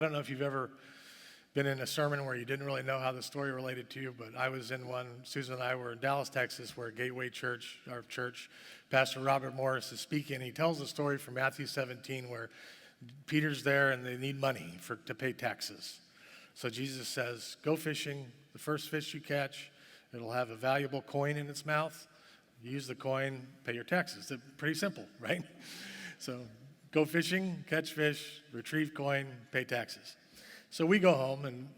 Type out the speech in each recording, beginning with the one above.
I don't know if you've ever been in a sermon where you didn't really know how the story related to you, but I was in one. Susan and I were in Dallas, Texas, where Gateway Church, our church, Pastor Robert Morris is speaking. He tells a story from Matthew 17 where Peter's there and they need money to pay taxes. So Jesus says, go fishing. The first fish you catch, it'll have a valuable coin in its mouth. Use the coin, pay your taxes. It's pretty simple, right? So go fishing, catch fish, retrieve coin, pay taxes. So we go home and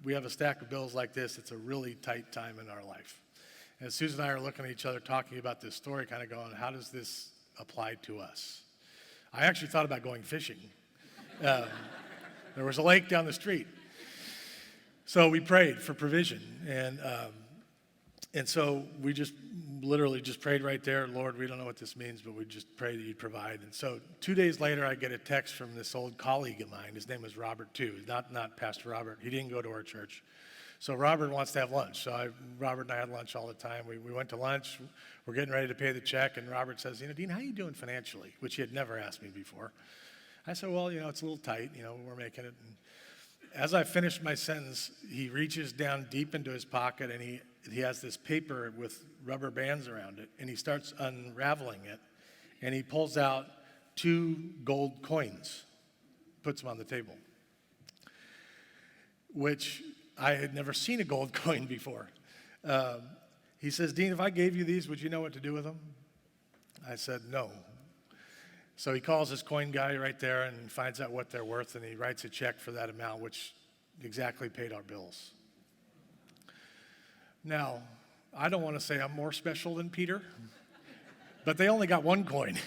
we have a stack of bills like this. It's a really tight time in our life. And Susan and I are looking at each other talking about this story, kind of going, how does this apply to us? I actually thought about going fishing. There was a lake down the street. So we prayed for provision. And so we just literally just prayed right there, Lord, we don't know what this means, but we just pray that you'd provide. And so 2 days later, I get a text from this old colleague of mine. His name is Robert, too. Not Pastor Robert. He didn't go to our church. So Robert wants to have lunch. So Robert and I had lunch all the time. We went to lunch. We're getting ready to pay the check. And Robert says, Dean, how are you doing financially? Which he had never asked me before. I said, well, it's a little tight. We're making it. And as I finished my sentence, he reaches down deep into his pocket and he has this paper with rubber bands around it, and he starts unraveling it, and he pulls out 2 gold coins, puts them on the table, which I had never seen a gold coin before. He says, Dean, if I gave you these, would you know what to do with them? I said, no. So he calls his coin guy right there and finds out what they're worth, and he writes a check for that amount, which exactly paid our bills. Now, I don't want to say I'm more special than Peter, but they only got 1 coin.